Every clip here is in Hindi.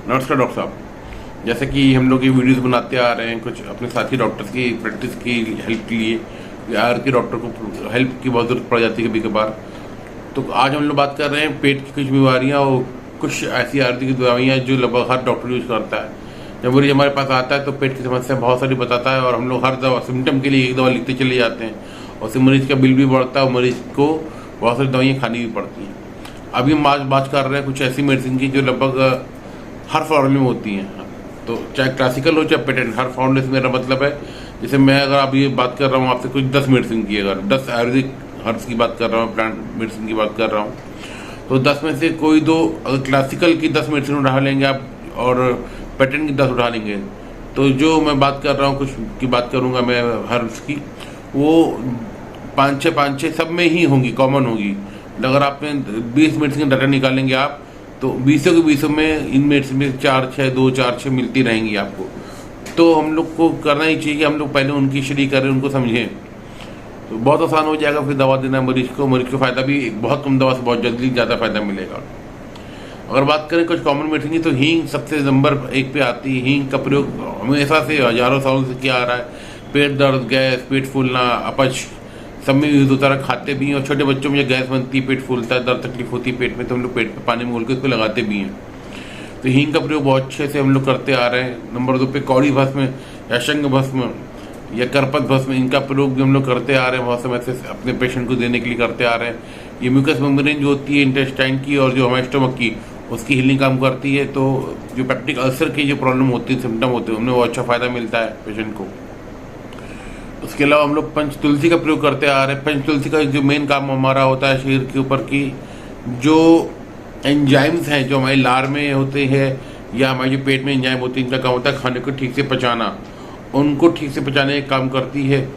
नमस्कार डॉक्टर साहब। जैसे कि हम लोग ये वीडियोस बनाते आ रहे हैं कुछ अपने साथी डॉक्टर्स की प्रैक्टिस की हेल्प के लिए, यार के डॉक्टर को हेल्प की बहुत ज़रूरत पड़ जाती है कभी कभार। तो आज हम लोग बात कर रहे हैं पेट की कुछ बीमारियाँ और कुछ ऐसी आयुर्वेदिक दवाइयाँ जो लगभग हर डॉक्टर यूज़ करता है। जब मरीज हमारे पास आता है तो पेट की समस्या बहुत सारी बताता है और हम लोग हर दवा सिम्टम के लिए एक दवा लिखते चले जाते हैं और उससे मरीज का बिल भी बढ़ता है और मरीज को बहुत सारी दवाइयाँ खानी भी पड़ती हैं। अभी हम आज बात कर रहे हैं कुछ ऐसी मेडिसिन की जो लगभग हर फॉर्म में होती हैं, तो चाहे क्लासिकल हो चाहे पेटेंट, हर फाउंडेशन मेरा मतलब है। जैसे मैं अगर अभी बात कर रहा हूँ आपसे कुछ 10 मेडिसिन की, अगर 10 आयुर्वेदिक हर्ब्स की बात कर रहा हूँ, प्लांट मेडिसिन की बात कर रहा हूँ, तो 10 में से कोई दो अगर क्लासिकल की 10 मेडिसिन उठा लेंगे आप और पेटेंट की 10 उठा लेंगे, तो जो मैं बात कर रहा हूँ कुछ की बात करूँगा मैं हर्ब्स की, वो 5-6 सब में ही होंगी, कॉमन होगी। अगर आपने 20 मेडिसिन का डाटा निकालेंगे आप, तो 20 के 20 में इन मेडिसिन में 4-6 मिलती रहेंगी आपको। तो हम लोग को करना ही चाहिए कि हम लोग पहले उनकी स्टडी करें, उनको समझें, तो बहुत आसान हो जाएगा फिर दवा देना मरीज को फ़ायदा भी बहुत कम दवा से बहुत जल्दी ज़्यादा फायदा मिलेगा। अगर बात करें कुछ कॉमन मेडिसिन की, तो हींग सबसे नंबर 1 पे आती है। हींग का प्रयोग हमेशा से हजारों सालों से किया आ रहा है। पेट दर्द, गैस, पेट फूलना, अपच सब में यूज होता है, खाते भी हैं। और छोटे बच्चों में जब गैस बनती है, पेट फूलता है, दर्द तकलीफ होती है पेट में, तो हम लोग पेट में पानी में घोल के उसको लगाते भी हैं। तो हींग का प्रयोग बहुत अच्छे से हम लोग करते आ रहे हैं। नंबर 2 पे कौड़ी भस्म या शंख भस्म या करपत भस्म, इनका प्रयोग भी हम लोग करते आ रहे हैं, बहुत समय से अपने पेशेंट को देने के लिए करते आ रहे हैं। ये म्यूकस मेम्ब्रेन जो होती है इंटेस्टाइन की और जो हमारे स्टमक की, उसकी हीलिंग काम करती है। तो जो पेप्टिक अल्सर की जो प्रॉब्लम होती है, सिम्टम होते हैं, उनमें वो अच्छा फ़ायदा मिलता है पेशेंट को। उसके अलावा हम लोग पंच तुलसी का प्रयोग करते आ रहे हैं। पंच तुलसी का जो मेन काम हमारा होता है शरीर के ऊपर की जो एंजाइम्स हैं जो हमारी लार में होते हैं या हमारे जो पेट में एंजाइम होते हैं, इनका काम होता है खाने को ठीक से पचाना। उनको ठीक से पचाने का काम करती है,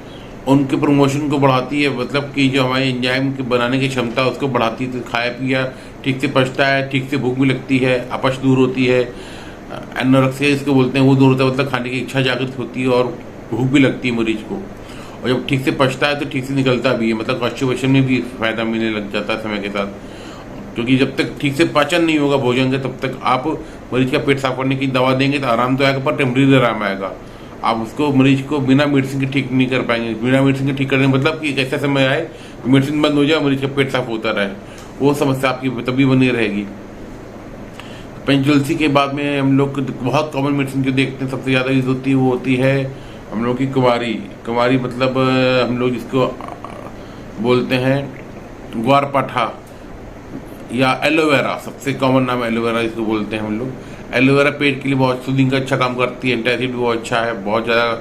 उनके प्रमोशन को बढ़ाती है, मतलब कि जो हमारे एंजाइम के बनाने की क्षमता है उसको बढ़ाती है। तो खाया पिया ठीक से पचता है, ठीक से भूख भी लगती है, अपच दूर होती है, एनोरेक्सिया इसको बोलते हैं, वो दूर होता है, मतलब खाने की इच्छा जागृत होती है और भूख भी लगती है मरीज को। और जब ठीक से पचता है तो ठीक से निकलता भी है, मतलब कॉन्स्टिपेशन में भी फायदा मिलने लग जाता है समय के साथ। क्योंकि जब तक ठीक से पाचन नहीं होगा भोजन का, तब तक आप मरीज का पेट साफ करने की दवा देंगे तो आराम तो आएगा, पर टेम्परेरी आराम आएगा। आप उसको मरीज को बिना मेडिसिन के ठीक नहीं कर पाएंगे। बिना मेडिसिन के ठीक करने मतलब कि ऐसा समय आए मेडिसिन बंद हो जाए, मरीज का पेट साफ होता रहे, वो समस्या आपकी तभी बनी रहेगी। पंच तुलसी के बाद में हम लोग बहुत कॉमन मेडिसिन जो देखते हैं सबसे ज़्यादा यूज होती है, वो होती है हम लोग की कुमारी मतलब हम लोग जिसको बोलते हैं ग्वारपाठा या एलोवेरा, सबसे कॉमन नाम एलोवेरा जिसको बोलते हैं हम लोग। एलोवेरा पेट के लिए बहुत सूदिंग का अच्छा काम करती है, एंटासिड भी बहुत अच्छा है। बहुत ज़्यादा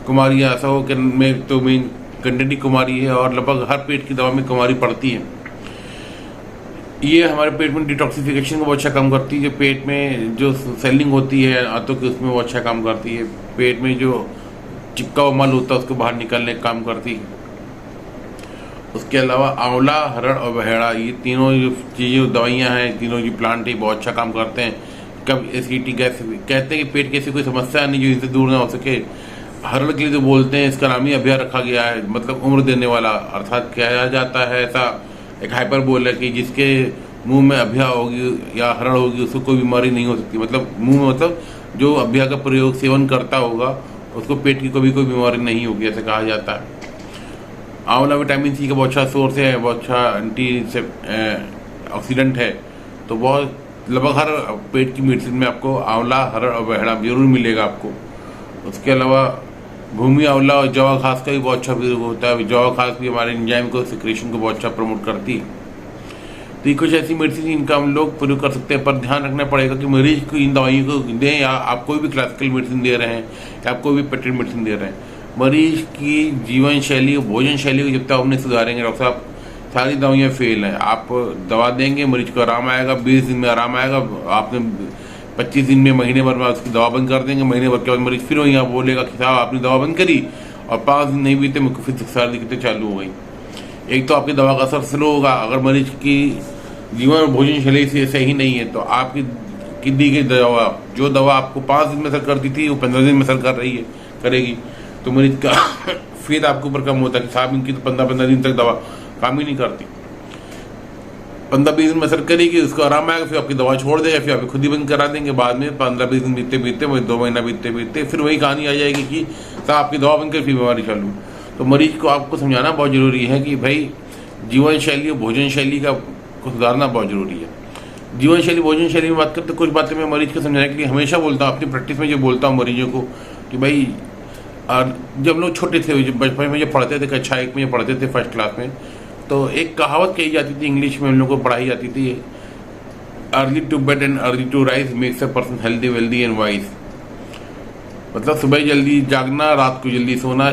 कुमारियाँ ऐसा हो कि में तो मेन कंटेंट ही कुमारी है और लगभग हर पेट की दवा में कुमारी पड़ती है। ये हमारे पेट में डिटॉक्सिफिकेशन को बहुत अच्छा काम करती है। जो पेट में जो सेलिंग होती है आंतों की, उसमें वो अच्छा काम करती है। पेट में जो चिपका हुआ मल होता है उसको बाहर निकालने का काम करती है। उसके अलावा आंवला, हरड़ और बहेड़ा, ये तीनों जो चीज़ें दवाइयाँ हैं, तीनों जो प्लांट है बहुत अच्छा काम करते हैं। कब एसिडिटी गैस कहते हैं कि पेट की ऐसी कोई समस्या नहीं जो इनसे दूर ना हो सके। हरड़ के लिए जो बोलते हैं, इसका नाम ही अभ्या रखा गया है, मतलब उम्र देने वाला। अर्थात कहा जाता है, ऐसा एक हाइपर बोल है कि जिसके मुंह में अभ्या होगी या हरड़ होगी उसको कोई बीमारी नहीं हो सकती। मतलब मुंह में, मतलब जो अभ्या का प्रयोग सेवन करता होगा उसको पेट की कभी कोई बीमारी नहीं होगी, ऐसा कहा जाता है। आंवला विटामिन सी का बहुत अच्छा सोर्स है, बहुत अच्छा एंटी ऑक्सीडेंट है। तो बहुत लगभग हर पेट की मेडिसिन में आपको आंवला, हरड़ और बहेड़ा जरूर मिलेगा आपको। उसके अलावा भूमि आंवला और जवा घास का भी बहुत अच्छा प्रयोग होता है। जवा घास भी हमारे एंजाइम को, सिक्रेशन को बहुत अच्छा प्रमोट करती है। तो ये कुछ ऐसी मेडिसिन इनका हम लोग प्रयोग कर सकते हैं, पर ध्यान रखना पड़ेगा कि मरीज को इन दवाइयों को दें या आप कोई भी क्लासिकल मेडिसिन दे रहे हैं या आप कोई भी पेटेंट मेडिसिन दे रहे हैं, मरीज की जीवन शैली, भोजन शैली को जब तक आप नहीं सुधारेंगे डॉक्टर साहब, सारी दवाइयाँ फेल हैं। आप दवा देंगे, मरीज को आराम आएगा, 20 दिन में आराम आएगा, आपने 25 दिन में, महीने भर में उसकी दवा बंद कर देंगे। महीने भर के बाद मरीज फिर वही यहाँ बोलेगा कि साहब आपने दवा बंद करी, और 5 दिन नहीं बीते मुझको फिर सारी दिक्कतें चालू हो गई। एक तो आपकी दवा का असर स्लो होगा, अगर मरीज की जीवन और भोजन शैली से सही नहीं है तो आपकी किडनी की दवा, जो दवा आपको 5 दिन में असर करती थी वो 15 दिन में असर कर रही है, करेगी। तो मरीज का फेद आपके ऊपर कम होता है कि साहब इनकी तो 15-15 दिन तक दवा काम ही नहीं करती। 15-20 दिन में असर करेगी, उसको आराम आएगा, फिर आपकी दवा छोड़ देगा, फिर आप खुद ही बंद करा देंगे। बाद में 15-20 दिन बीतते बीतते, वही 2 महीना बीतते बीतते फिर वही कहानी आ जाएगी कि साहब आपकी दवा बंद कर, फिर बीमारी चालू। तो मरीज को आपको समझाना बहुत ज़रूरी है कि भाई जीवन शैली और भोजन शैली का को सुधारना बहुत ज़रूरी है। जीवन शैली भोजन शैली में बात करते तो कुछ बातें मैं मरीज को समझाने के लिए हमेशा बोलता हूँ, अपनी प्रैक्टिस में जो बोलता हूँ मरीजों को कि भाई जब हम लोग छोटे थे, बचपन में जब पढ़ते थे, कक्षा 1 में पढ़ते थे फर्स्ट क्लास में, तो एक कहावत कही जाती थी इंग्लिश में, हम लोग को पढ़ाई जाती थी, early to bed and early to rise makes a person healthy wealthy and wise. मतलब सुबह जल्दी जागना, रात को जल्दी सोना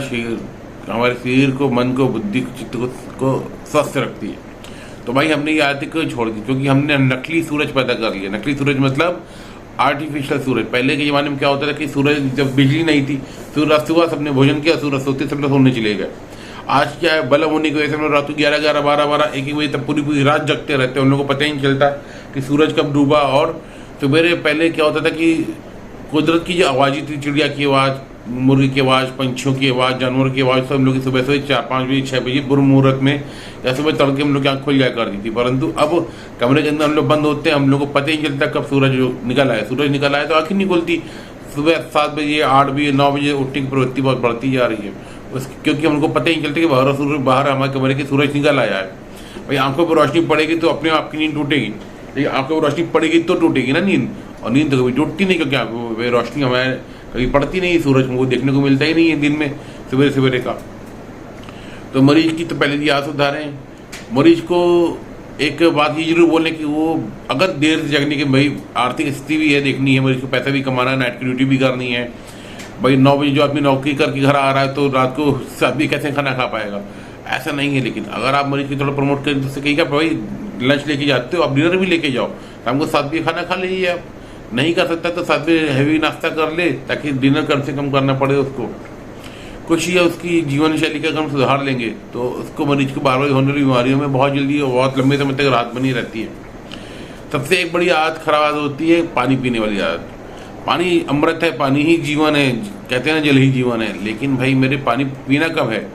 हमारे शरीर को, मन को, बुद्धि को, चित्त को स्वस्थ रखती है। तो भाई हमने ये आदत क्यों छोड़ दी? क्योंकि हमने नकली सूरज पैदा कर लिया। नकली सूरज मतलब आर्टिफिशियल सूरज। पहले के ज़माने में क्या होता था कि सूरज, जब बिजली नहीं थी, सूरज सुबह सबने भोजन किया, सूरज सोते सब लोग सोने चले गए। आज क्या है, बल्ब होने की वजह से हम लोग रात को 11-11, 12-12, 1-1 बजे तक पूरी पूरी रात जगते रहते हैं। उन लोगों को पता ही नहीं चलता कि सूरज कब डूबा। और सवेरे पहले क्या होता था कि कुदरत की जो आवाज़ें थी, चिड़िया की आवाज़, मुर्गी की आवाज़, पंछियों की आवाज़, जानवर की आवाज़, तो हम लोग की सुबह 4-5 बजे 6 बजे बुर मुहूर्त में या सुबह तड़के हम लोग की आँख खुल जाया करती थी। परंतु अब कमरे के अंदर हम लोग बंद होते हैं, हम लोग को पता ही नहीं चलता कब सूरज निकल आए। सूरज निकल आए तो आँख ही नहीं खुलती। सुबह 7 बजे, 8 बजे, 9 बजे उठने की प्रवृत्ति बहुत बढ़ती जा रही है, क्योंकि हमको पता ही नहीं चलता कि बाहर हमारे कमरे के सूरज निकल आया है। भाई आंखों पर रोशनी पड़ेगी तो अपने आप की नींद टूटेगी, लेकिन आंखों पर रोशनी पड़ेगी तो टूटेगी ना नींद। और नींद तो कभी टूटती नहीं, क्योंकि आंखों पर रोशनी हमारे कभी पड़ती नहीं, सूरज को देखने को मिलता ही नहीं है दिन में सवेरे सवेरे का। तो मरीज की तो पहले की आदत सुधारें। मरीज को एक बात ये जरूर बोलें कि वो अगर देर से जगने की, भाई आर्थिक स्थिति भी है देखनी है, मरीज को पैसा भी कमाना है, नाइट की ड्यूटी भी करनी है। भाई 9 बजे जो आदमी नौकरी करके घर आ रहा है, तो रात को आदमी कैसे खाना खा पाएगा? ऐसा नहीं है। लेकिन अगर आप मरीज की थोड़ा प्रमोट करें तो उससे कहिएगा भाई लंच लेके जाते हो, आप डिनर भी लेके जाओ, शाम को 7 बजे खाना खा लीजिए। आप नहीं कर सकता तो 7 बजे हैवी नाश्ता कर ले, ताकि डिनर कम से कम करना पड़े उसको। कुछ या उसकी जीवन शैली का हम सुधार लेंगे तो उसको, मरीज को बार बार होने वाली बीमारियों में बहुत जल्दी और बहुत लंबे समय तक राहत बनी रहती है। सबसे एक बड़ी आदत खराब आदत होती है पानी पीने वाली आदत। पानी अमृत है, पानी ही जीवन है, कहते हैं ना जल ही जीवन है। लेकिन भाई मेरे पानी पीना कब है?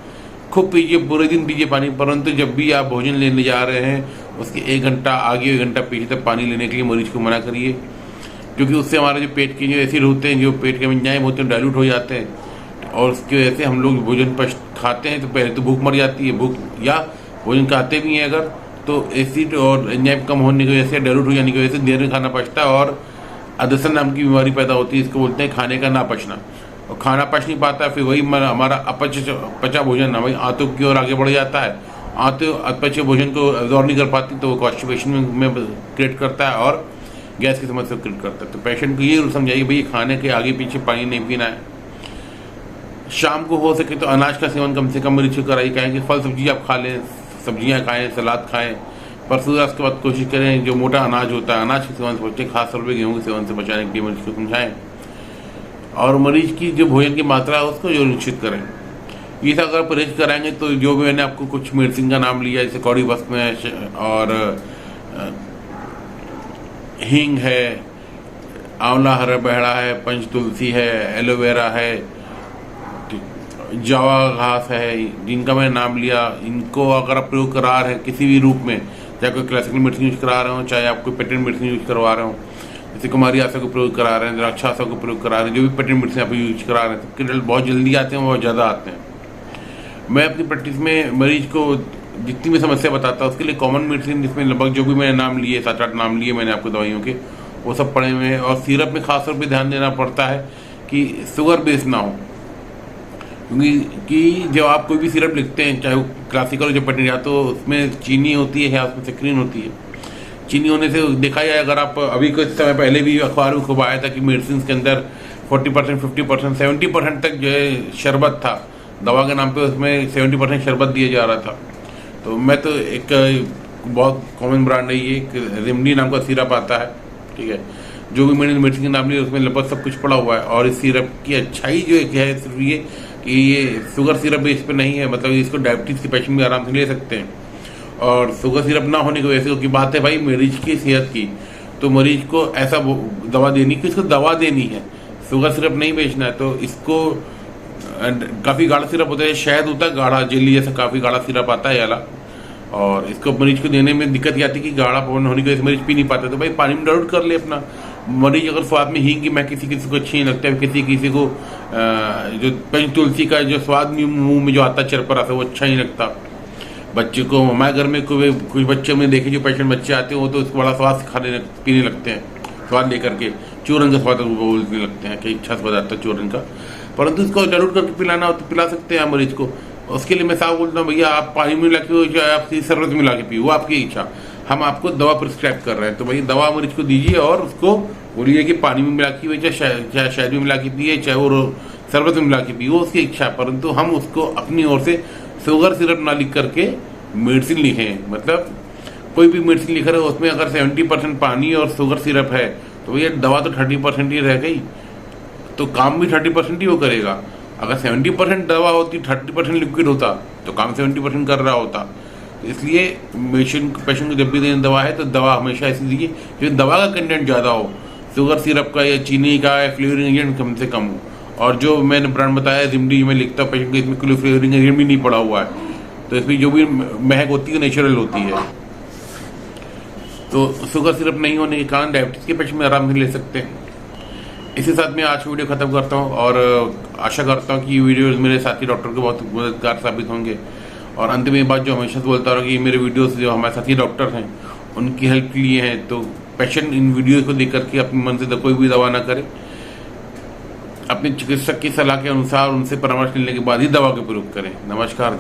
खूब पीजिए, पूरे दिन पीजिए पानी, परंतु जब भी आप भोजन लेने जा रहे हैं उसके 1 घंटा आगे 1 घंटा पीछे तक पानी लेने के लिए मरीज को मना करिए, क्योंकि उससे हमारे जो पेट के जो एसिड होते हैं, जो पेट के एंजाइम होते हैं, डाइल्यूट हो जाते हैं। और उसकी वजह से हम लोग भोजन खाते हैं तो पहले तो भूख मर जाती है, भूख या भोजन खाते भी हैं अगर, तो एसिड और एंजाइम कम होने की वजह से, डाइल्यूट हो जाने की वजह से देर में खाना पचता है और अदसन नाम की बीमारी पैदा होती है। इसको बोलते हैं खाने का ना पचना। और खाना पच नहीं पाता, फिर वही हमारा पचा भोजन ना वही आंतों की ओर आगे बढ़ जाता है। आंतों अपचे भोजन को अब्जॉर्ब नहीं कर पाती, तो वो कॉन्स्टिपेशन में क्रिएट करता है और गैस की समस्या क्रिएट करता है। तो पेशेंट को ये समझाइए भाई खाने के आगे पीछे पानी नहीं पीना है। शाम को हो सके तो अनाज का सेवन कम से कम मरीज को कराइए, कहें कि फल सब्जी आप खा लें, सब्जियाँ खाएँ, सलाद खाएँ, पर सूर्यास्त के बाद कोशिश करें जो मोटा अनाज होता है, अनाज के सेवन से बचें, खासतौर पर गेहूँ के सेवन से बचाने के लिए मरीज को समझाएं। और मरीज की जो भोजन की मात्रा है उसको जो निश्चित करें। ये सब अगर परहेज कराएंगे तो जो भी मैंने आपको कुछ मेडिसिन का नाम लिया, जैसे कौड़ी भस्म है और हींग है, आंवला हरा बहड़ा है, पंच तुलसी है, एलोवेरा है, जावा घास है, जिनका मैंने नाम लिया, इनको अगर आप प्रयोग करा रहे हैं किसी भी रूप में, चाहे कोई क्लासिकल मेडिसिन यूज करा रहे हो, चाहे आप कोई पेटेंट मेडिसिन यूज करवा रहे हो, जैसे कुमारी आशा को प्रयोग करा रहे हैं, द्राक्षा आशा को प्रयोग करा रहे हैं, जो भी पेटेंट मेडिसिन आप यूज करा रहे हैं, सबके रिजल्ट बहुत जल्दी आते हैं, बहुत ज़्यादा आते हैं। मैं अपनी प्रैक्टिस में मरीज को जितनी भी समस्या बताता हूँ उसके लिए कॉमन मेडिसिन, जिसमें लगभग जो भी मैंने नाम लिए, 7-8 नाम लिए मैंने आपको दवाइयों के, वो सब पड़े हुए हैं। और सिरप में खासतौर पर ध्यान देना पड़ता है कि शुगर बेस्ड ना हो, क्योंकि जब आप कोई भी सिरप लिखते हैं, चाहे वो क्लासिकल हो, जो पेटेंट, या तो उसमें चीनी होती है या उसमें सेक्रीन होती है। चीनी होने से देखा जाए, अगर आप अभी कुछ समय पहले भी अखबार में खूब आया था कि मेडिसिन के अंदर 40%, 50%, 70% तक जो है शरबत था, दवा के नाम पे उसमें 70% शरबत दिया जा रहा था। तो मैं तो एक बहुत कॉमन ब्रांड है ये, एक रेमडी नाम का सिरप आता है, ठीक है, जो भी मैंने मेडिसिन के नाम लिया उसमें लगभग सब कुछ पड़ा हुआ है। और इस सिरप की अच्छाई जो एक है सिर्फ ये कि ये शुगर सिरप बेस पे नहीं है, मतलब इसको डायबिटीज़ के पेशेंट भी आराम से ले सकते हैं। और शुगर सिरप ना होने की वजह से की बात है भाई मरीज की सेहत की, तो मरीज को ऐसा दवा देनी कि इसको दवा देनी है, शुगर सिरप नहीं बेचना है। तो इसको काफ़ी गाढ़ा सिरप होता है, शहद होता है गाढ़ा, जेली जैसा काफ़ी गाढ़ा सिरप आता है वाला, और इसको मरीज को देने में दिक्कत ये आती है कि गाढ़ा पवन होने की वजह से मरीज पी नहीं पाता, तो भाई पानी में डाइल्यूट कर ले अपना। मरीज अगर स्वाद में हींग की मैं किसी किसी को अच्छी नहीं लगता है, किसी को जो पंच तुलसी का जो स्वाद मुंह में जो आता चरपर आता है वो अच्छा नहीं लगता। बच्चे को हमारे घर में कुछ बच्चे में देखे जो पेशेंट बच्चे आते हैं वो तो इसको बड़ा स्वाद पीने लगते हैं, स्वाद लेकर के चूरन का स्वाद बोलने लगते हैं कि अच्छा स्वाद आता है चूरन का। परंतु इसको डाइल्यूट करके पिलाना हो तो पिला सकते हैं मरीज को। उसके लिए मैं साफ बोलता हूँ भैया आप पानी में मिला के चाहे आप शरबत मिला के पियो, वो आपकी इच्छा। हम आपको दवा प्रिस्क्राइब कर रहे हैं तो भाई दवा मरीज को दीजिए और उसको बोलिए कि पानी में मिला के पिए, चाहे शहद में मिला के पिए, चाहे वो शरबत में मिला के पिए, वो उसकी इच्छा। परंतु हम उसको अपनी ओर से शुगर सिरप ना लिख करके मेडिसिन लिखें। मतलब कोई भी मेडिसिन लिख रहे हो उसमें अगर 70% पानी और शुगर सिरप है तो भैया दवा तो 30% ही रह गई, तो काम भी 30% ही वो करेगा। अगर 70% दवा होती 30% लिक्विड होता तो काम 70% कर रहा होता। इसलिए पेशेंट को जब भी देने दवा है तो दवा हमेशा ऐसी दीजिए क्योंकि दवा का कंटेंट ज़्यादा हो, शुगर सिरप का या चीनी का या फ्लेवरिंग एजेंट कम से कम हो। और जो मैंने ब्रांड बताया जिमडी में लिखता हूँ पेशेंट को इसमें कोई फ्लेवरिंग एजेंट भी नहीं पड़ा हुआ है, तो इसमें जो भी महक होती है नेचुरल होती है। तो शुगर सिरप नहीं होने के कारण डायबिटीज़ के पेशेंट में आराम से ले सकते हैं। इसी साथ में आज की वीडियो खत्म करता हूँ और आशा करता हूँ कि ये वीडियोस मेरे साथी डॉक्टर को बहुत मददगार साबित होंगे। और अंत में ये बात जो हमेशा बोलता रहा कि मेरे वीडियोस जो हमारे साथी डॉक्टर हैं उनकी हेल्प के लिए हैं, तो पेशेंट इन वीडियोस को देख करके अपने मन से कोई भी दवा ना करे, अपने चिकित्सक की सलाह के अनुसार उनसे परामर्श लेने के बाद ही दवा का प्रयोग करें। नमस्कार।